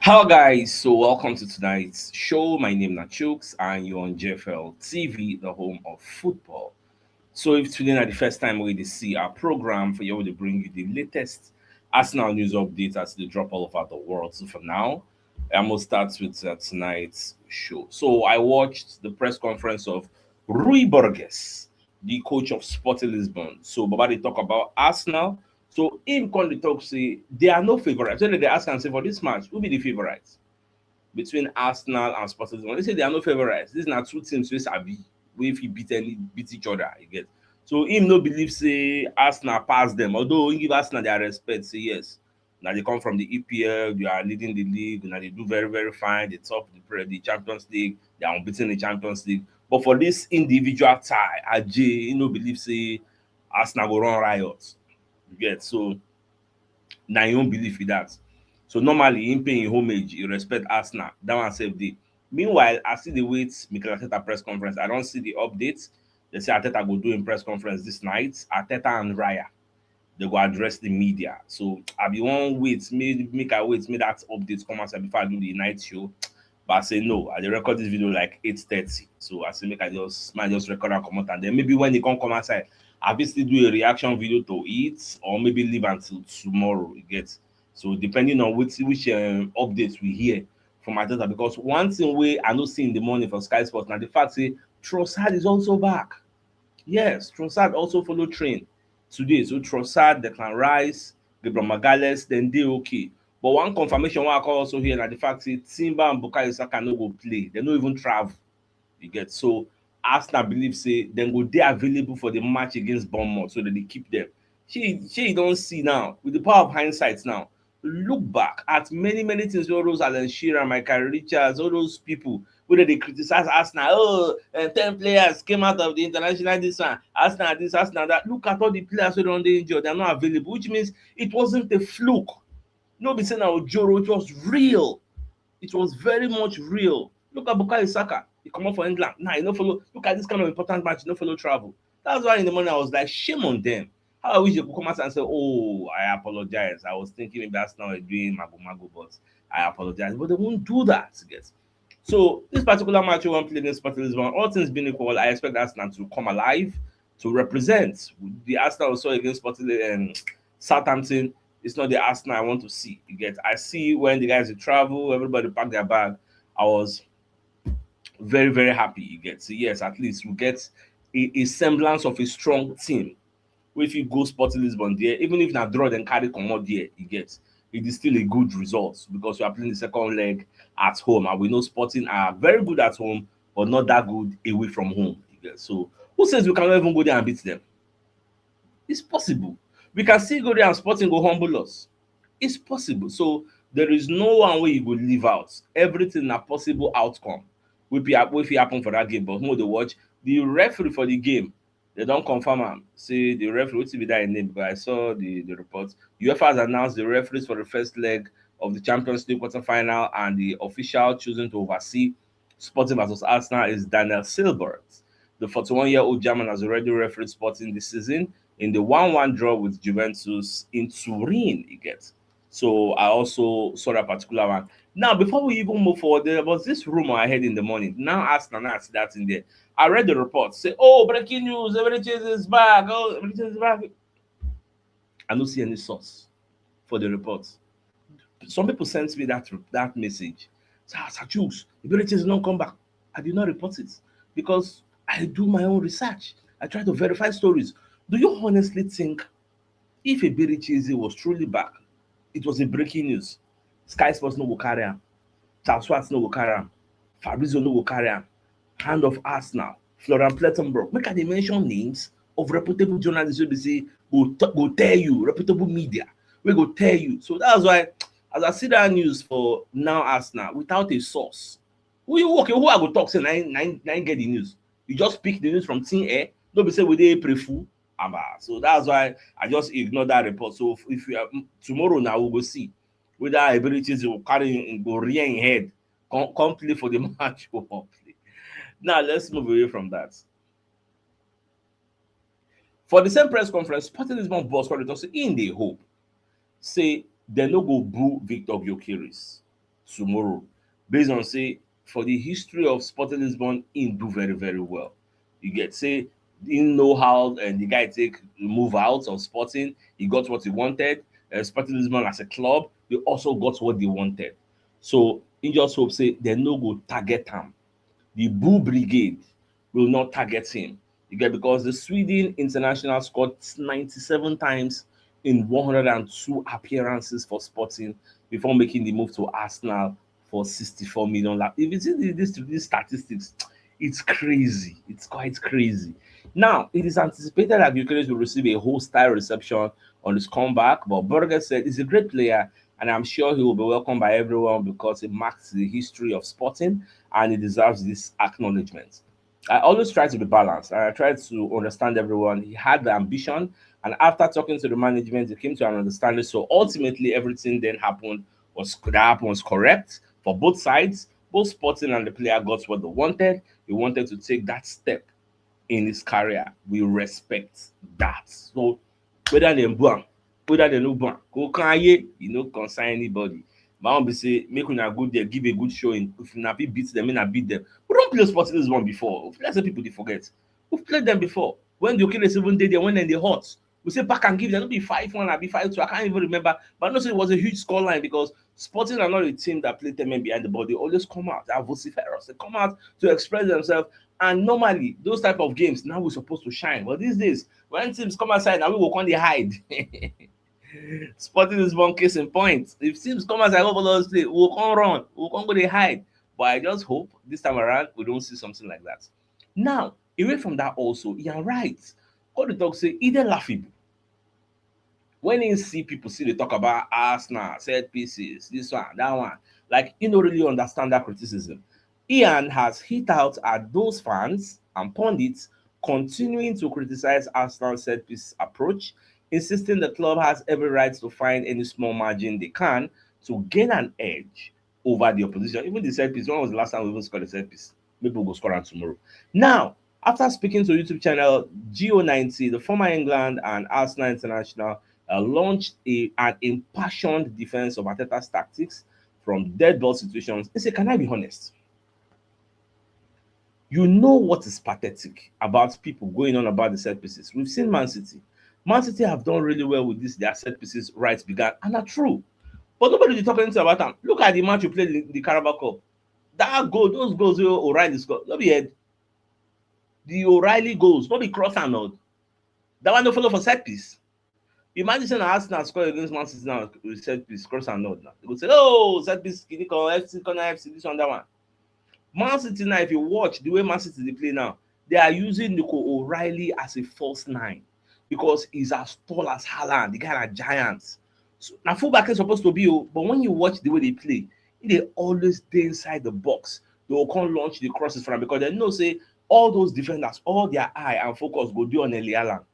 Hello guys, so welcome to tonight's show. My name is CHUKS and you're on JFL TV, the home of football. So if today is the first time we see our program for you to bring you the latest Arsenal news updates as they drop all over the world. So for now, I'm gonna start with tonight's show. So I watched the press conference of Rui Borges, the coach of Sporting Lisbon. So Baba they talk about Arsenal. So him come the talk say they are no favorites. So they ask and say for this match, who be the favorites between Arsenal and Sporting Lisbon? They say they are no favorites. These are two teams wey sabi wey fit beat each other. You get. So him no believe say Arsenal pass them. Although he give Arsenal their respect, say yes. Now they come from the EPL, they are leading the league, now they do very fine. They top the Champions League, they are unbeaten in the Champions League. But for this individual tie, Ajay, he no believe say Arsenal go run riot. You get so na him own belief with that. So normally him paying homage, he respect Arsenal. That one save day. Meanwhile, I see the wait Mikel Arteta press conference. I don't see the updates. They say Arteta go do in press conference this night. Arteta and Raya they go address the media. So I be one wait, make I wait, make that update come out before I do the night show. But I say no, I dey record this video like 8:30. So I say make I just record and come out and then maybe when they come outside, I will still do a reaction video to it or maybe leave until tomorrow. You get so depending on which updates we hear from my data because one thing wey I no see in the morning for Sky Sports na the fact say Trossard is also back. Yes, Trossard also follow train today. So Trossard, Declan Rice, Gabriel Magalhaes, then they okay. But one confirmation wey I call also here na the fact say Timber and Bukayo Saka no go play. They no even travel. You get so Arsenal believe say dem go dey available for the match against Bournemouth so that they keep them. Shey you don see now with the power of hindsight now. Look back at many things wey all those Alan Shearer, Michael Richards, all those people wey dey criticize Arsenal. Oh, 10 players came out of the international this one. Arsenal this, Arsenal that. Look at all the players wey don dey injured. They are not available, which means it wasn't a fluke. No be say na ojoro, it was real. It was very much real. Look at Bukayo Saka. He come out for England. Nah, he no follow. Look at this kind of important match. He no follow travel. That's why in the morning I was like, shame on them. How I wish they could come out and say, oh, I apologize. I was thinking maybe that's not doing mago, but I apologize. But they won't do that. Guys. So this particular match we want to play against Sporting Lisbon, all things being equal, I expect Arsenal to come alive to represent the Arsenal also against Sporting Southampton. It's not the Arsenal I want to see. You get. I see when the guys travel, everybody pack their bag. I was very happy. You get. So yes, at least we get a semblance of a strong team. If you go Sporting Lisbon there, even if na draw then carry comot there, you get. It is still a good result because we are playing the second leg at home, and we know Sporting are very good at home, but not that good away from home. You get. So who says we cannot even go there and beat them? It's possible. We can still go there and Sporting go humble us. It's possible. So there is no one way you go leave out. Everything a possible outcome wey fit happen for that game. But more dey watch the referee for the game. They don confirm am say the referee wetin be that im name because I saw the report. UEFA has announced the referees for the first leg of the Champions League quarter final and the official chosen to oversee Sporting versus Arsenal is Daniel Silbert. The 41-year-old German has already refereed Sporting this season in the 1-1 draw with Juventus in Turin. You get. So I also saw that particular one. Now, before we even move forward, there was this rumor I heard in the morning. Now Arsenal, now I see that in there. I read the report. Say, oh, breaking news, everything is back. Oh, everything is back. I don't see any source for the report. Some people sent me that message. Sir Chooks, if everything is not come back, I did not report it because I do my own research. I try to verify stories. Do you honestly think if Eberichize was truly back, it was a breaking news? Sky Sports no go carry am, Charles Schwartz no go carry am, Fabrizio no go carry am, Hand of Arsenal, Florian Plettenberg. Make I dey mention names of reputable journalists wey be say go tell you, reputable media wey go tell you. So that's why as I see that news for now Arsenal without a source, who I go talk say na im get the news? You just pick the news from thin air. No be say we dey April Fool. So that's why I just ignore that report. So if we are tomorrow now we go see whether abilities will carry go rear in head, come play for the match or not play. Now let's move away from that. For the same press conference, Sporting Lisbon boss Arteta say in dey hope say dem no go boo Victor Gyokeres. tomorrow. Based on say for the history of Sporting Lisbon, in do very very well. You get say didn't know how and the guy take move out of Sporting. He got what he wanted. Sporting Lisbon as a club, they also got what they wanted. So he just hope say they no go target am. The Boo Brigade will not target him. You get because the Sweden international scored 97 times in 102 appearances for Sporting before making the move to Arsenal for 64 million. If you see these statistics, it's crazy. It's quite crazy. Now, it is anticipated that Gyokeres will receive a hostile reception on his comeback, but Berger said he's a great player and I'm sure he will be welcomed by everyone because it marks the history of Sporting and he deserves this acknowledgement. I always try to be balanced and I try to understand everyone. He had the ambition, and after talking to the management, he came to an understanding. So ultimately, everything then happened was correct for both sides. Both Sporting and the player got what they wanted. He wanted to take that step in his career. We respect that. So whether they bang, whether they no bang, go can ye, you no concern anybody. My own be say make una go there, give a good showing. If una fit beat them, make una beat them. We don play Sporting this one before. Let's say people dey forget. We've played them before. When the Gyokeres even dey there, when dem dey hot. We say back and give them, no be 5-1, abi 5-2. I can't even remember. But I know say it was a huge scoreline because Sporting are not a team that play 10 men behind the ball. They always come out. They are vociferous. They come out to express themselves. And normally, those type of games, now we're supposed to shine. But these days, when teams come outside, now we will come dey hide. Sporting is one case in point. If teams come outside, go follow us play, we'll come run. We'll come go dey hide. But I just hope this time around, we don't see something like that. Now, away from that also, you're right. All the talk say, either laughable. When you see people see they talk about Arsenal, set pieces, this one, that one, like you don't really understand that criticism. Ian has hit out at those fans and pundits continuing to criticize Arsenal's set piece approach, insisting the club has every right to find any small margin they can to gain an edge over the opposition. Even the set piece, when was the last time we even scored a set piece? Maybe we'll go score on tomorrow. Now, after speaking to YouTube channel Geo90, the former England and Arsenal international launched an impassioned defense of Arteta's tactics from dead ball situations. He said, can I be honest? You know what is pathetic about people going on about the set pieces? We've seen Man City. Man City have done really well with this, their set pieces right began, and are true. But nobody is talking anything about them. Look at the match you played in the Carabao Cup. That goal, those goals O'Reilly scored. Not be head. The O'Reilly goals, not be cross and not. That one don't follow for set piece. Imagine saying Arsenal score against Man City now with set piece, cross and not now. They will say, oh, set piece, FC, corner FC, this one, that one. Man City now, if you watch the way Man City they play now, they are using Nico O'Reilly as a false nine because he's as tall as Haaland. The guy are giants. So now fullback is supposed to be, but when you watch the way they play, they always stay inside the box. They will come launch the crosses from because they know say all those defenders, all their eye and focus go do on Eli Haaland.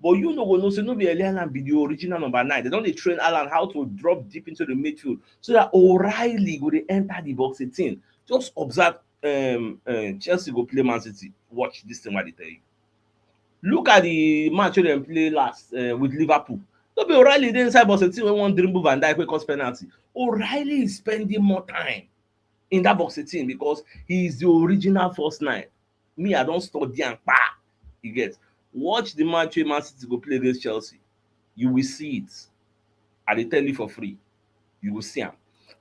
But you know, say no be Eli Haaland be the original number 9. They don't train Haaland how to drop deep into the midfield so that O'Reilly go dey enter the box 18. Just observe Chelsea go play Man City. Watch this thing what they tell you. Look at the match wey dem play last with Liverpool. No be O'Reilly dey inside box 18 wey wan dribble Van Dijk wey cause penalty. O'Reilly is spending more time in that box 18 because he is the original first 9. Me, I don study am kpa. You get. Watch the match wey Man City go play against Chelsea. You will see it. I dey tell you for free. You will see am.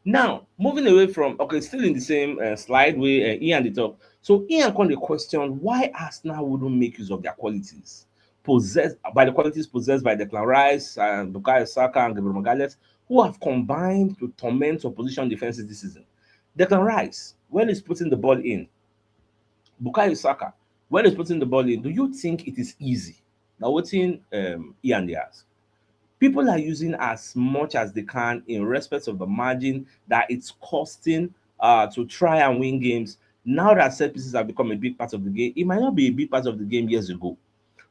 Now, moving away from, okay, still in the same slide where Ian dey talk. So Ian come dey question why Arsenal wouldn't make use of their qualities possessed by Declan Rice and Bukayo Saka and Gabriel Magalhaes, who have combined to torment opposition defenses this season. Declan Rice, when he's putting the ball in, Bukayo Saka, when he's putting the ball in, do you think it is easy? Now, wetin Ian dey ask. People are using as much as they can in respect of the margin that it's costing to try and win games. Now that set pieces have become a big part of the game, it might not be a big part of the game years ago.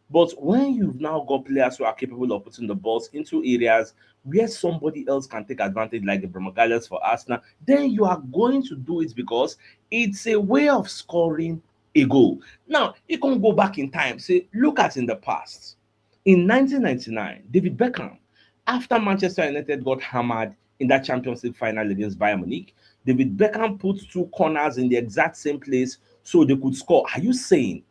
But when you've now got players who are capable of putting the balls into areas where somebody else can take advantage, like the Magalhaes for Arsenal, then you are going to do it because it's a way of scoring a goal. Now, you can go back in time, say, look at in the past. In 1999, David Beckham, after Manchester United got hammered in that Champions League final against Bayern Munich. David Beckham put two corners in the exact same place so they could score. Are you saying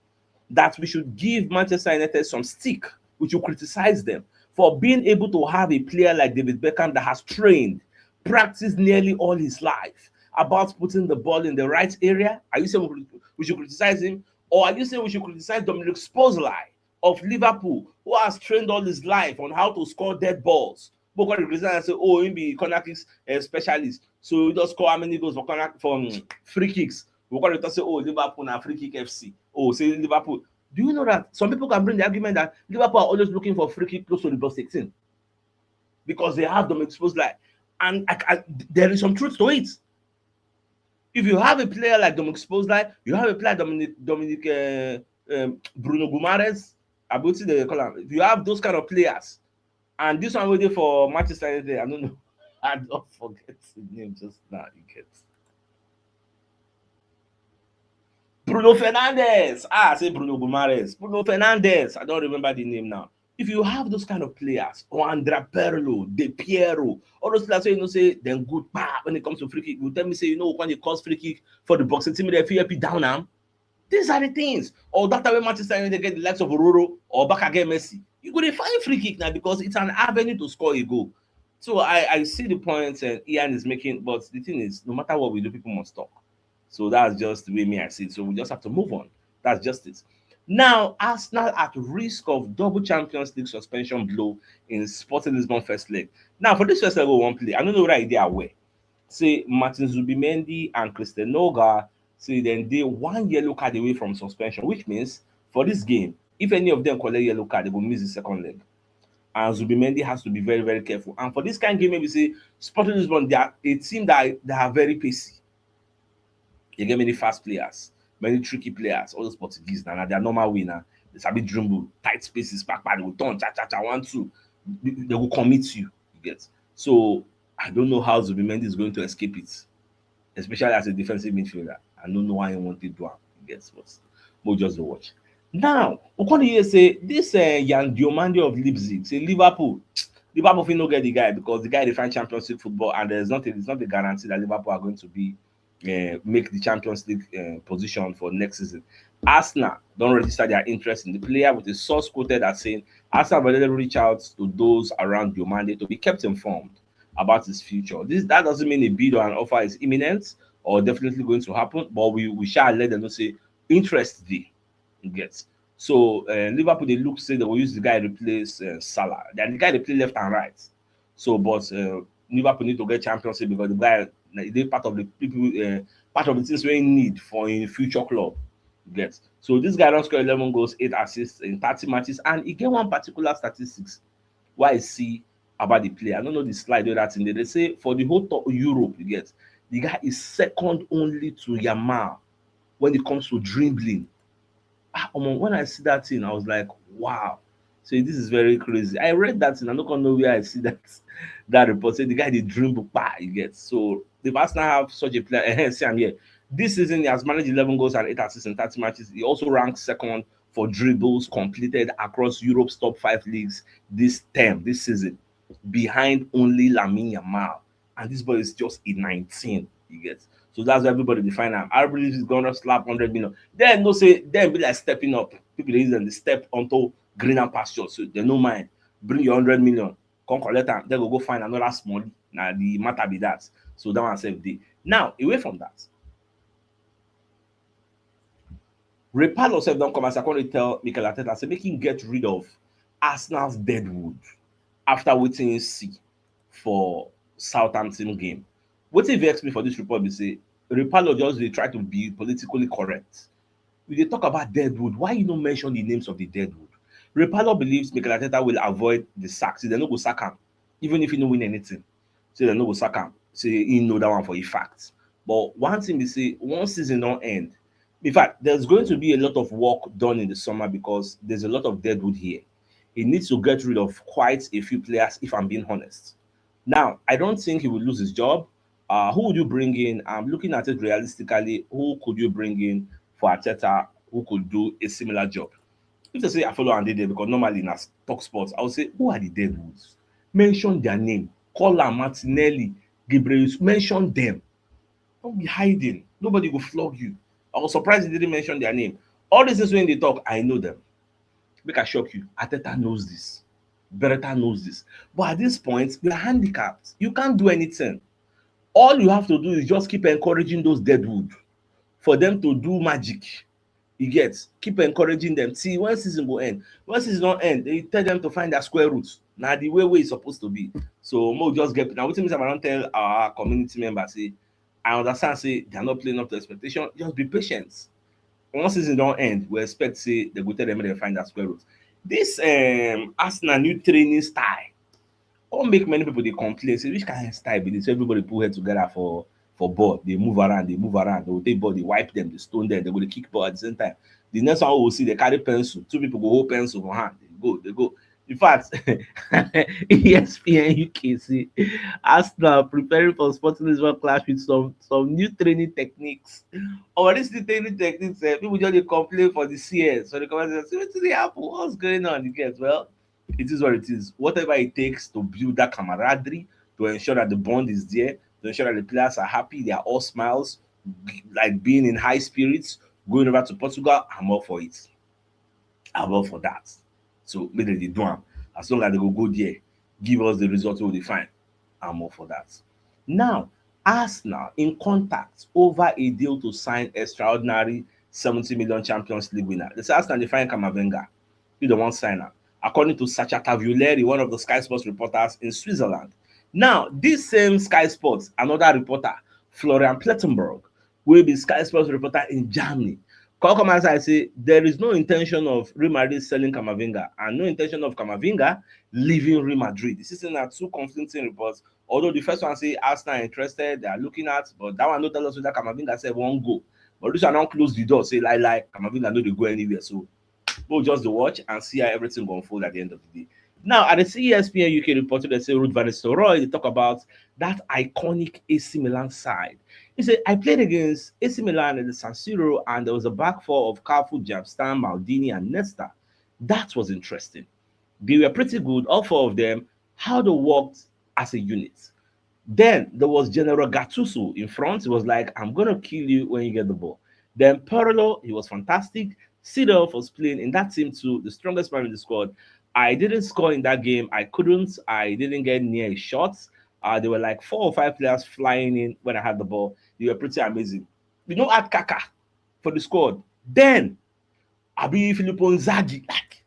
that we should give Manchester United some stick? We should criticize them for being able to have a player like David Beckham that has trained, practiced nearly all his life about putting the ball in the right area? Are you saying we should criticize him? Or are you saying we should criticize Dominic Szoboszlai of Liverpool, who has trained all his life on how to score dead balls? But God criticize and say, oh, he be corner kicks specialist. So he just score how many goals for corner from free kicks. We're going to say, oh, Liverpool na free kick FC. Oh, say Liverpool. Do you know that some people can bring the argument that Liverpool are always looking for free kick close to the box 16 because they have them exposed like, and there is some truth to it. If you have a player like Dominic Szoboszlai, you have a player Dominic Bruno Guimaraes, Abuti they call him. If you have those kind of players, and this one waiting for Manchester United, I don't know, I don't forget the name just now. You get Bruno Fernandes. I say Bruno Guimaraes. Bruno Fernandes. I don't remember the name now. If you have those kind of players, or Andrea Pirlo, De Piero, all those players, say then good when it comes to free kick. You tell me, say, when you cause free kick for the boxing team, they feel down now. These are the things. Or that way Manchester United get the likes of Ororo or back again Messi. You go to find free kick now because it's an avenue to score a goal. So I see the point Ian is making, but the thing is, no matter what we do, people must talk. So that's just the way me I see it. So we just have to move on. That's just it. Now, Arsenal at risk of double Champions League suspension blow in Sporting Lisbon first leg. Now, for this first leg, we won't play. I don't know whether they are aware. Say Martin Zubimendi and Christian Noga, say then they 1 yellow card away from suspension, which means for this game, if any of them collect yellow card, they will miss the second leg. And Zubimendi has to be very, very careful. And for this kind of game, maybe say Sporting Lisbon, they are a team that they are very pacey. You get many fast players, many tricky players, all those Portuguese now, they are normal winner. They sabi dribble, tight spaces, back, they will turn, cha cha cha, 1-2. They will commit you, you get. So I don't know how Zubimendi is going to escape it, especially as a defensive midfielder. I don't know why he wanted to do it, you get, but we'll just watch. Now, Okonye say this Jan Diomande of Leipzig, say Liverpool fit no get the guy because the guy dey find Champions League football and it's not a guarantee that Liverpool are going to be make the Champions League position for next season. Arsenal don't register their interest in the player with a source quoted as saying Arsenal will reach out to those around Diomande to be kept informed about his future. That doesn't mean a bid or an offer is imminent or definitely going to happen, but we shall let them know say interest there. You get. So Liverpool they look say they will use the guy to replace Salah. The guy they play left and right. So, but Liverpool need to get Champions League because the guy they part of the people part of the things we need for a future club. You get. So this guy don't score 11 goals, 8 assists in 30 matches, and he get one particular statistics. Why I see about the player. I don't know the slide or that thing. They say for the whole of Europe, you get the guy is second only to Yamal when it comes to dribbling. When I see that thing, I was like, wow. So this is very crazy. I read that thing. I don't know where I see that report. Say the guy they dribble, you get. So the Arsenal have such a player. See, I'm here. This season, he has managed 11 goals and 8 assists in 30 matches. He also ranks second for dribbles completed across Europe's top 5 leagues this season, behind only Lamine Yamal. And this boy is just a 19. You get. So that's why everybody define him. I believe he's gonna slap 100 million. Then no say then be like stepping up. People they use them, they step onto greener pastures. So they no mind. Bring your 100 million, come collect them, then go find another small. Now the matter be that. So that one save day. Now, away from that, Repalo self don't come as I can tell Mikel Arteta say make him get rid of Arsenal's deadwood after waiting see for Southampton game. Wetin vex me for this report be say Repalo just dey try to be politically correct. We dey talk about deadwood, why you no mention the names of the deadwood? Repalo believes Mikel Arteta will avoid the sack, say dem no go sack am even if he no win anything. Say dem no go sack am, say he know that one for a fact. But one thing be say once season don end, in fact there's going to be a lot of work done in the summer because there's a lot of deadwood here. He needs to get rid of quite a few players if I'm being honest. Now, I don't think he will lose his job. Who would you bring in? I'm looking at it realistically. Who could you bring in for Arteta who could do a similar job? If they say I follow Andy there, because normally in a talk sports, I would say, who are the deadwoods? Mention their name. Kola, Martinelli, Gabriel, mention them. Don't be hiding. Nobody will flog you. I was surprised he didn't mention their name. All these things when they talk, I know them. Make I shock you. Arteta knows this. Beretta knows this. But at this point, we are handicapped. You can't do anything. All you have to do is just keep encouraging those deadwood for them to do magic. You get, keep encouraging them. See, when season go end, when season don end, they tell them to find their square root. Na the way e suppose to be. So mo just get, na wetin me say I don tell our community members say, I understand say they are not playing up to expectation, just be patient. Once season don end, we expect say they go tell them make dem find their square root. This Arsenal new training style come make many people dey complain say which kind style be this, everybody put head together for ball, dey move around, dey move around, dey go take ball, dey wipe them, dey stone them, dey go dey kick ball at the same time. The next one we go see dey carry pencil, two people go hold pencil for hand, dey go. In fact, ESPN UK say Arsenal preparing for Sporting Lisbon clash with some new training techniques. Or dis new training techniques, people just dey complain for the CS, so the comment say wetin dey happen, what's going on? You get, well, it is what it is. Whatever it takes to build that camaraderie, to ensure that the bond is there, to ensure that the players are happy, they are all smiles, like being in high spirits, going over to Portugal, I'm all for it. I'm all for that. So make dem dey do am. As long as they go there, give us the result wey we dey find. I'm all for that. Now, Arsenal in contact over a deal to sign extraordinary 70 million Champions League winner. They say Arsenal dey find Camavinga. You don't want sign am. According to Sacha Tavuleri, one of the Sky Sports reporters in Switzerland. Now, this same Sky Sports, another reporter, Florian Plettenberg, will be Sky Sports reporter in Germany. Come outside say there is no intention of Real Madrid selling Camavinga and no intention of Camavinga leaving Real Madrid. This is are two conflicting reports. Although the first one say Arsenal are interested, they are looking at, but that one no tell us whether Camavinga said won't go. But this one now close the door, say lie, Camavinga no dey go anywhere. So we'll just watch and see how everything will unfold at the end of the day. Now, at the CESPN UK report, they say Ruud van Nistelrooy, they talk about that iconic AC Milan side. He said, I played against AC Milan in the San Siro, and there was a back four of Cafu, Jabstam, Maldini, and Nesta. That was interesting. They were pretty good, all four of them, how they worked as a unit. Then there was General Gattuso in front. He was like, I'm going to kill you when you get the ball. Then Pirlo, he was fantastic. Seedorf was playing in that team too, the strongest man in the squad. I didn't score in that game. I didn't get near a shot. There were like 4 or 5 players flying in when I had the ball. They were pretty amazing. We don't add Kaka for the squad. Then, Abi Filippo Inzaghi. Like,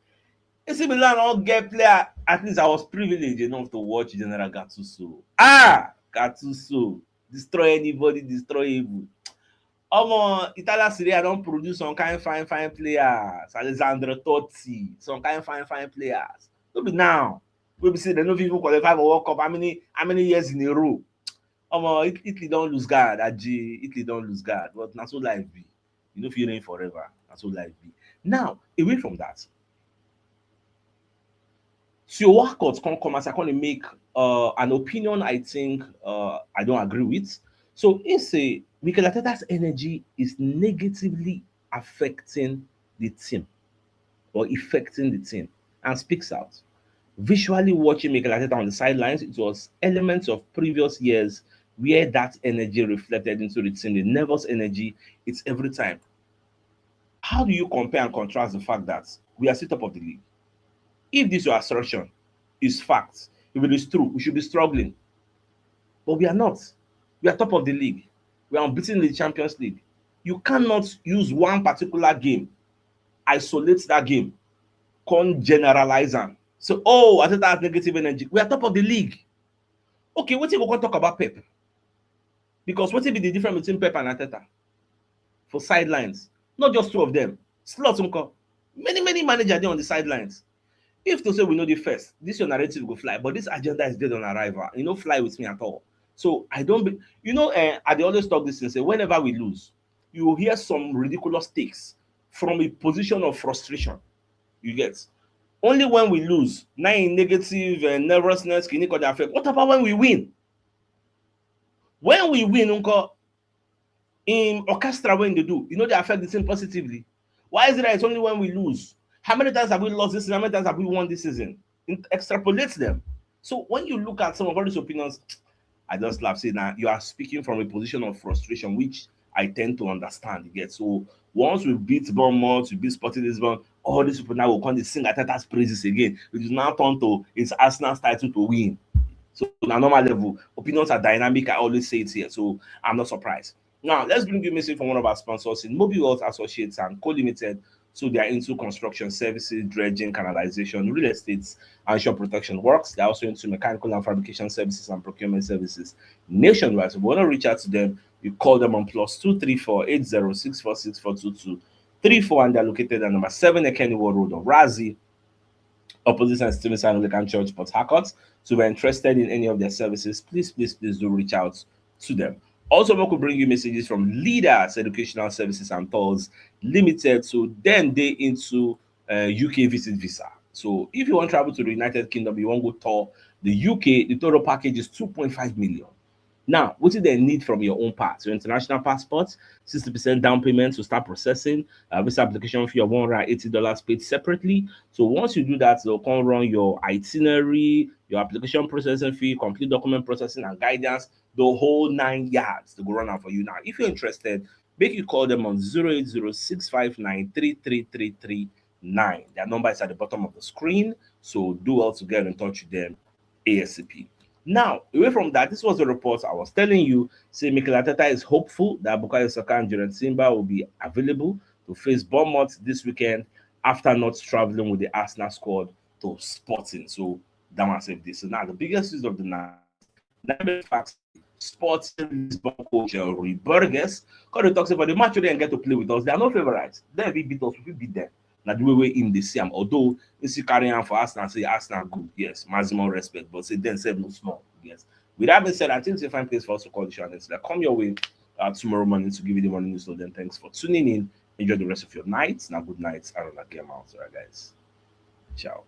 AC Milan all get player. At least I was privileged enough to watch General Gattuso. Gattuso. Destroy anybody, destroy evil. Italian Serie A don produce some kind fine players. Alessandro Totti, some kind fine players. No be now. We be say they no fit even qualify for World Cup. How many years in a row? Italy don lose guard. Italy don lose guard. But na so life be. You no fit reign forever. Na so life be. Now, away from that, so your workouts come as I come to make an opinion I think I don't agree with. So he say Mikel Arteta's energy is negatively affecting the team or affecting the team and speaks out. Visually watching Mikel Arteta on the sidelines, it was elements of previous years where that energy reflected into the team. The nervous energy, it's every time. How do you compare and contrast the fact that we are still top of the league? If this your assertion is fact, if it is true, we should be struggling. But we are not. We are top of the league. We are unbeaten in the Champions League. You cannot use one particular game, isolate that game, come generalize them. So, Arteta has negative energy. We are top of the league. Okay, what if we go talk about Pep? Because what will be the difference between Pep and Arteta? For sidelines. Not just two of them. Slots, many managers there on the sidelines. If to say we know the first, this your narrative go fly, but this agenda is dead on arrival. You know, fly with me at all. So I don't be, I always talk this and say whenever we lose, you will hear some ridiculous takes from a position of frustration. You get only when we lose, now in negative and nervousness, can the affect. What about when we win? When we win, in orchestra, when they do, they affect the team positively. Why is it that it's only when we lose? How many times have we lost this season? How many times have we won this season? Extrapolate them. So when you look at some of all these opinions, I just laugh, say now you are speaking from a position of frustration, which I tend to understand. You get so once we beat Bournemouth, we beat Sporting Lisbon, all these people now will come to sing Arteta's praises again. It is now turned to it's Arsenal's title to win. So on a normal level, opinions are dynamic. I always say it here, so I'm not surprised. Now let's bring you a message from one of our sponsors in Mobile World Associates and Co Limited. So they are into construction services, dredging, canalization, real estate, and shore protection works. They're also into mechanical and fabrication services and procurement services nationwide. So if you want to reach out to them, you call them on +234 8064642234, and they're located at number 7 Ekeni Road of Razi, opposite St. Stephen's Anglican Church, Port Harcourt. So if you're interested in any of their services, please do reach out to them. Also, we could bring you messages from Leaders Educational Services and Tours Limited. So then they into UK visit visa. So if you want to travel to the United Kingdom, you want to go tour the UK, the total package is 2.5 million. Now, what do they need from your own part? Your international passport, 60% down payment to start processing, visa application fee of $180 paid separately. So once you do that, they'll come run your itinerary, your application processing fee, complete document processing and guidance, the whole 9 yards to go run out for you. Now, if you're interested, make you call them on 08065933339. Their number is at the bottom of the screen. So do well to get in touch with them ASAP. Now, away from that, this was the report I was telling you. Say Mikel Arteta is hopeful that Bukayo Saka and Jordan Simba will be available to face Bournemouth this weekend after not traveling with the Arsenal squad to Sporting. So that one said this. So now the biggest news of the night, facts, Sporting Lisbon coach Rui Burgess, because they talks about the match they didn't get to play with us. They are no favorites. They will beat us, we beat them. Now the way in the same, although if you carry on for Arsenal, say Arsenal good, yes, maximum respect, but say then say no small, yes. With that being said, I think it's a fine place for us to call the show and like come your way tomorrow morning to give you the morning news. So then thanks for tuning in. Enjoy the rest of your night. Now good night. I don't like game out. All right, guys. Ciao.